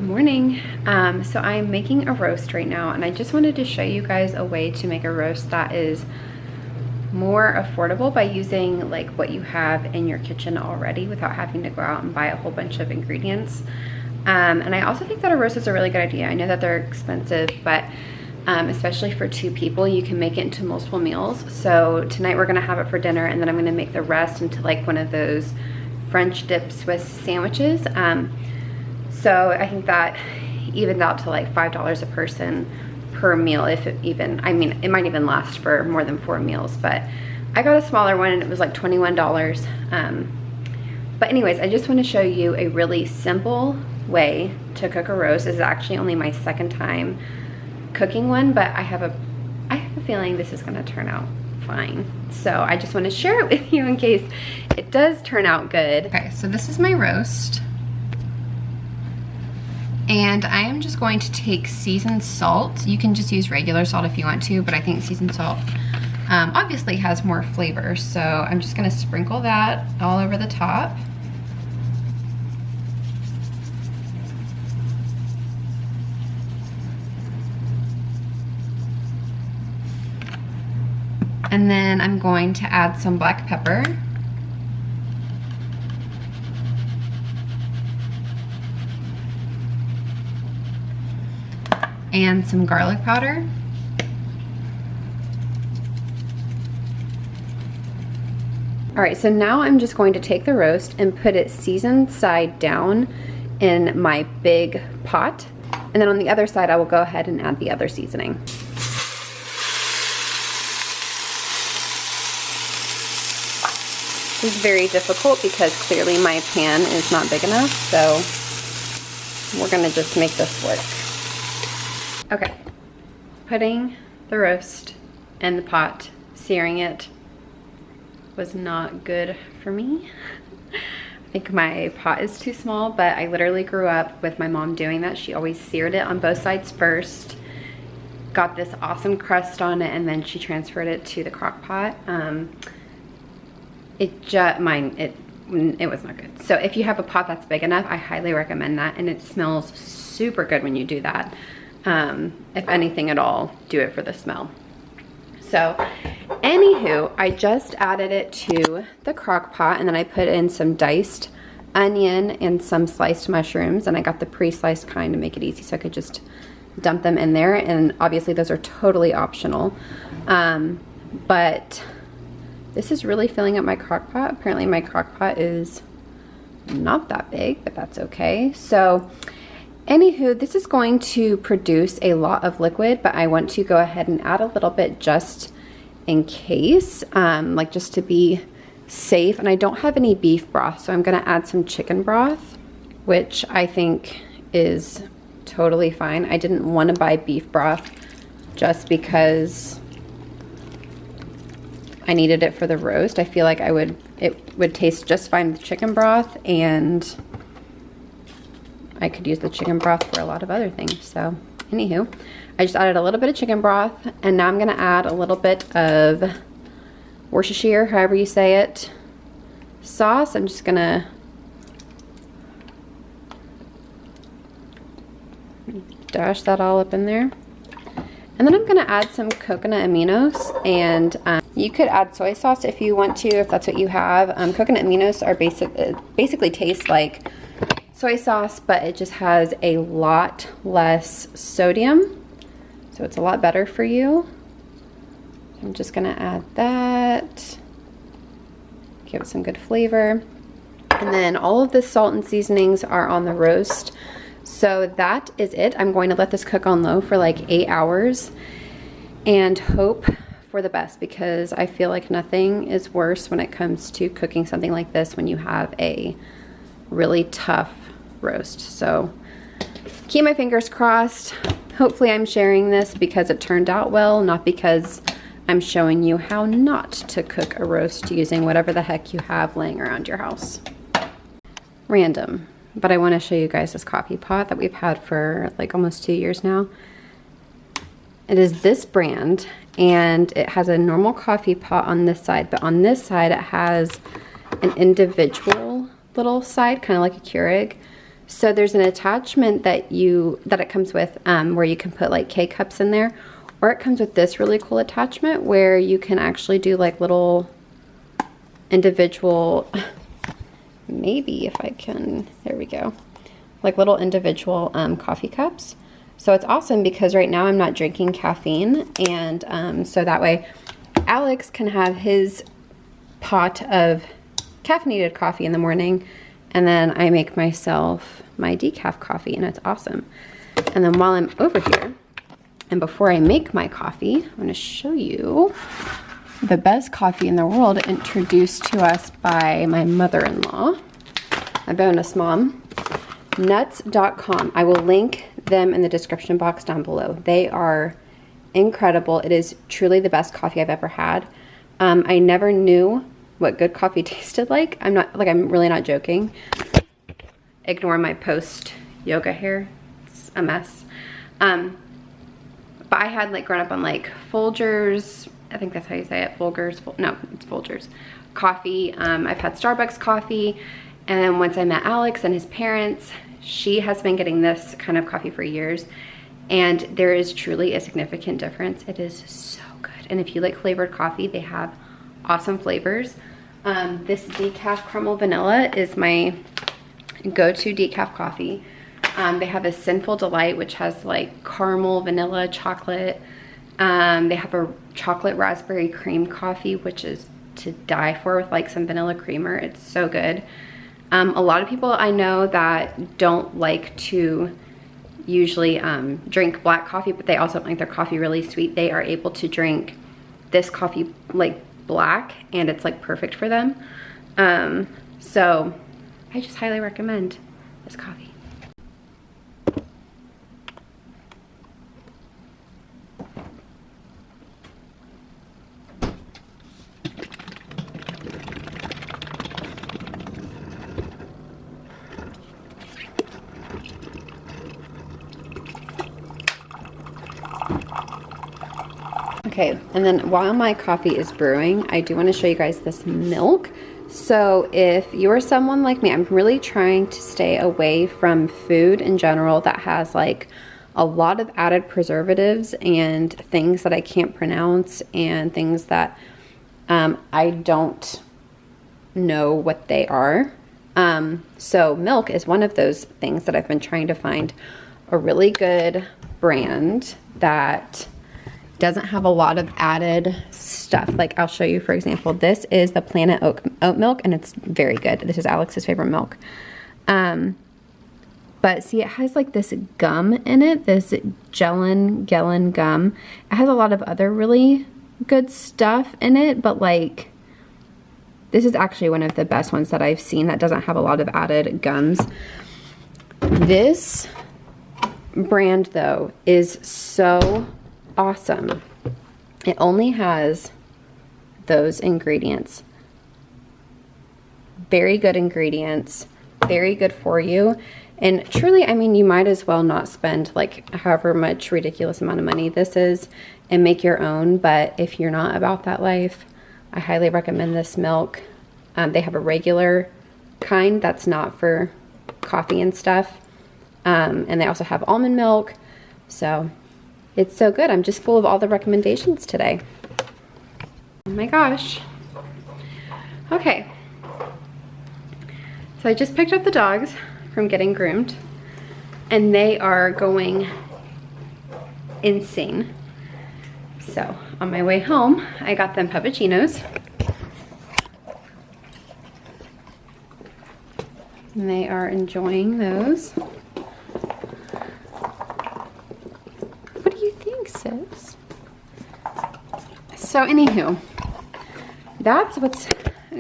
Morning. So I'm making a roast right now, and I just wanted to show you guys a way to make a roast that is more affordable by using like what you have in your kitchen already without having to go out and buy a whole bunch of ingredients. And I also think that a roast is a really good idea. I know that they're expensive, but especially for 2 people, you can make it into multiple meals. So tonight we're gonna have it for dinner, and then I'm gonna make the rest into like one of those French dip Swiss sandwiches. So I think that evens out to like $5 a person per meal, if it even, I mean, it might even last for more than 4 meals, but I got a smaller one and it was like $21. But anyways, I just want to show you a really simple way to cook a roast. This is actually only my 2nd time cooking one, but I have a feeling this is gonna turn out fine. So I just want to share it with you in case it does turn out good. Okay, so this is my roast. And I am just going to take seasoned salt. You can just use regular salt if you want to, but I think seasoned salt obviously has more flavor. So I'm just gonna sprinkle that all over the top. And then I'm going to add some black pepper. And some garlic powder. All right, so now I'm just going to take the roast and put it seasoned side down in my big pot. And then on the other side, I will go ahead and add the other seasoning. This is very difficult because clearly my pan is not big enough, so we're gonna just make this work. Okay, putting the roast in the pot, searing it was not good for me. I think my pot is too small, but I literally grew up with my mom doing that. She always seared it on both sides first, got this awesome crust on it, and then she transferred it to the crock pot. It was not good. So if you have a pot that's big enough, I highly recommend that, and it smells super good when you do that. If anything at all, do it for the smell. So anywho, I just added it to the crock pot, and then I put in some diced onion and some sliced mushrooms, and I got the pre-sliced kind to make it easy, so I could just dump them in there. And obviously those are totally optional, but this is really filling up my crock pot. Apparently my crock pot is not that big, but that's okay. So anywho, this is going to produce a lot of liquid, but I want to go ahead and add a little bit just in case, like just to be safe. And I don't have any beef broth, so I'm gonna add some chicken broth, which I think is totally fine. I didn't want to buy beef broth just because I needed it for the roast. I feel like it would taste just fine with chicken broth, and I could use the chicken broth for a lot of other things. So anywho, I just added a little bit of chicken broth, and now I'm gonna add a little bit of Worcestershire, however you say it, sauce. I'm just gonna dash that all up in there. And then I'm gonna add some coconut aminos, and you could add soy sauce if you want to, if that's what you have. Coconut aminos are basically taste like soy sauce, but it just has a lot less sodium, so it's a lot better for you. I'm just gonna add that, give it some good flavor. And then all of the salt and seasonings are on the roast. So that is it. I'm going to let this cook on low for like 8 hours and hope for the best, because I feel like nothing is worse when it comes to cooking something like this when you have a really tough roast. So keep my fingers crossed. Hopefully I'm sharing this because it turned out well, not because I'm showing you how not to cook a roast using whatever the heck you have laying around your house. Random. But I want to show you guys this coffee pot that we've had for like almost 2 years now. It is this brand, and it has a normal coffee pot on this side, but on this side it has an individual little side, kind of like a Keurig. So there's an attachment that it comes with where you can put like K-cups in there, or it comes with this really cool attachment where you can actually do like little individual, maybe if I can, there we go, like little individual coffee cups. So it's awesome because right now I'm not drinking caffeine, and so that way Alex can have his pot of caffeinated coffee in the morning, and then I make myself my decaf coffee, and it's awesome. And then while I'm over here, and before I make my coffee, I'm going to show you the best coffee in the world introduced to us by my mother-in-law, my bonus mom, nuts.com. I will link them in the description box down below. They are incredible. It is truly the best coffee I've ever had. I never knew what good coffee tasted like. I'm really not joking. Ignore my post yoga hair. It's a mess. But I had like grown up on like Folgers, I think that's how you say it, Folgers, no, it's Folgers coffee. I've had Starbucks coffee, and then once I met Alex and his parents, she has been getting this kind of coffee for years, and there is truly a significant difference. It is so good. And if you like flavored coffee, they have awesome flavors. This decaf caramel vanilla is my go-to decaf coffee. They have a Sinful Delight, which has like caramel, vanilla, chocolate. They have a chocolate raspberry cream coffee, which is to die for, with like some vanilla creamer. It's so good. A lot of people I know that don't like to usually drink black coffee, but they also like their coffee really sweet. They are able to drink this coffee like black, and it's like perfect for them. So I just highly recommend this coffee. Okay, and then while my coffee is brewing, I do want to show you guys this milk. So if you're someone like me, I'm really trying to stay away from food in general that has like a lot of added preservatives and things that I can't pronounce, and things that I don't know what they are. So milk is one of those things that I've been trying to find a really good brand that doesn't have a lot of added stuff. Like I'll show you, for example, this is the Planet Oat milk, and it's very good. This is Alex's favorite milk. But see, it has like this gum in it, this gellan gum. It has a lot of other really good stuff in it, but like this is actually one of the best ones that I've seen that doesn't have a lot of added gums. This brand though is so awesome. It only has those ingredients. Very good ingredients, very good for you. And truly, I mean, you might as well not spend like however much ridiculous amount of money this is and make your own. But if you're not about that life, I highly recommend this milk. They have a regular kind that's not for coffee and stuff. And they also have almond milk. So it's so good. I'm just full of all the recommendations today. Oh my gosh. Okay. So I just picked up the dogs from getting groomed, and they are going insane. So on my way home, I got them puppuccinos. And they are enjoying those. Sis. So anywho, that's what's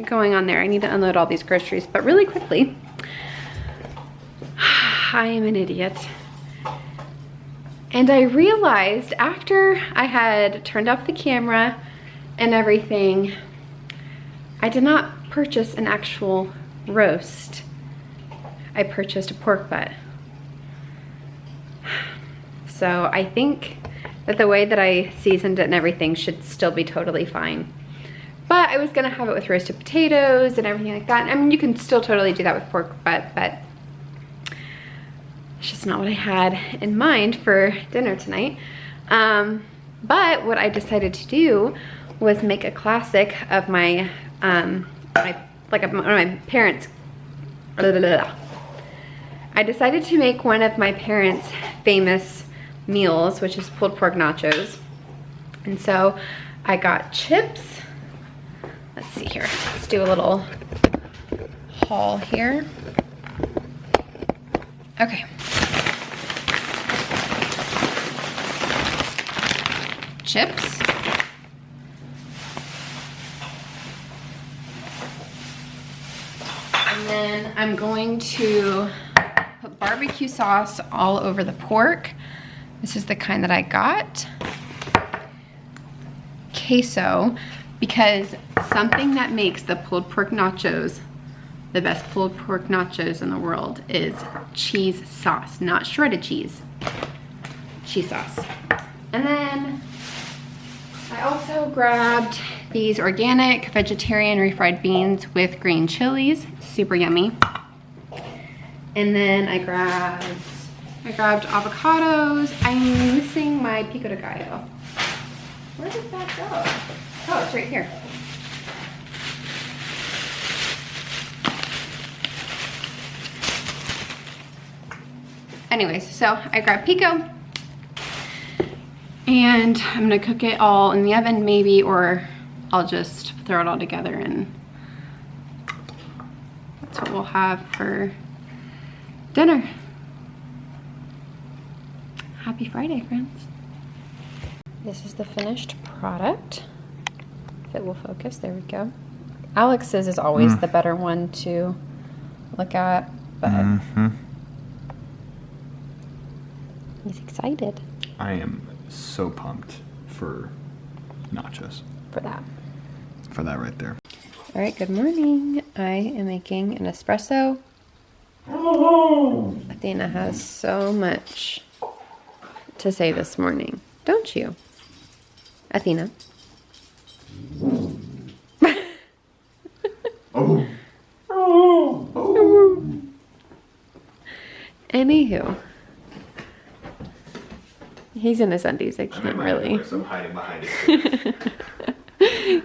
going on there. I need to unload all these groceries, but really quickly, I am an idiot. And I realized after I had turned off the camera and everything, I did not purchase an actual roast. I purchased a pork butt. So I think that the way that I seasoned it and everything should still be totally fine. But I was gonna have it with roasted potatoes and everything like that. I mean, you can still totally do that with pork butt, but It's just not what I had in mind for dinner tonight. But what I decided to do was make a classic of my, one of my parents. I decided to make one of my parents' famous meals, which is pulled pork nachos. And so I got chips. Let's see here. Let's do a little haul here. Okay. Chips. And then I'm going to put barbecue sauce all over the pork. This is the kind that I got. Queso, because something that makes the pulled pork nachos the best pulled pork nachos in the world is cheese sauce, not shredded cheese. Cheese sauce. And then I also grabbed these organic vegetarian refried beans with green chilies, super yummy. And then I grabbed avocados. I'm missing my pico de gallo. Where did that go? Oh, it's right here. Anyways, so I grabbed pico and I'm gonna cook it all in the oven maybe, or I'll just throw it all together and that's what we'll have for dinner. Happy Friday, friends. This is the finished product. If it will focus, there we go. Alex's is always the better one to look at, but he's excited. I am so pumped for nachos. For that. For that right there. All right, good morning. I am making an espresso. Athena has so much to say this morning, don't you? Athena. Anywho, he's in his undies. I can't really. I'm hiding behind it.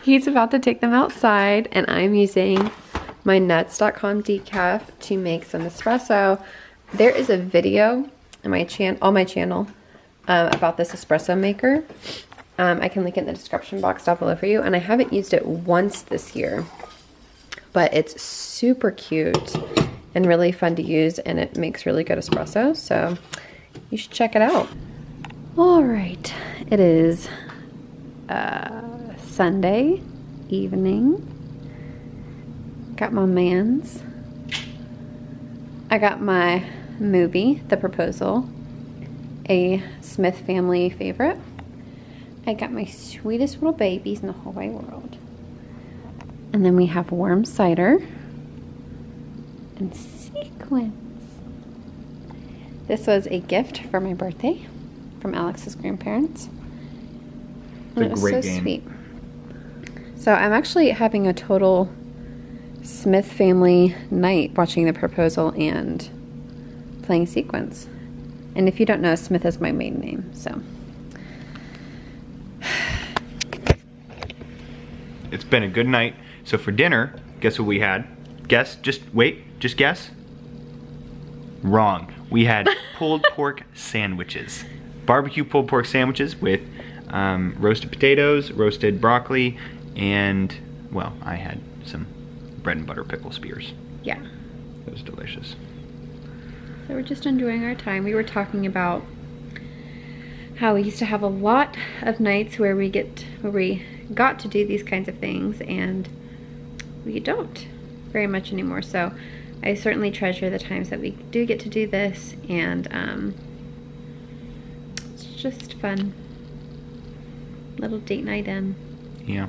He's about to take them outside, and I'm using my nuts.com decaf to make some espresso. There is a video on my channel about this espresso maker. I can link it in the description box down below for you, and I haven't used it once this year, but it's super cute and really fun to use, and it makes really good espresso, so you should check it out. All right, it is Sunday evening. Got my mans. I got my movie, The Proposal, a Smith family favorite. I got my sweetest little babies in the whole wide world. And then we have warm cider and sequins. This was a gift for my birthday from Alex's grandparents. And it was so sweet. So I'm actually having a total Smith family night watching The Proposal and playing sequins. And if you don't know, Smith is my maiden name, so. It's been a good night. So for dinner, guess what we had? Guess, just guess. Wrong. We had pulled pork sandwiches. Barbecue pulled pork sandwiches with roasted potatoes, roasted broccoli, and, well, I had some bread and butter pickle spears. Yeah. It was delicious. So we're just enjoying our time. We were talking about how we used to have a lot of nights where we got to do these kinds of things, and we don't very much anymore. So I certainly treasure the times that we do get to do this, and it's just fun. Little date night in. Yeah.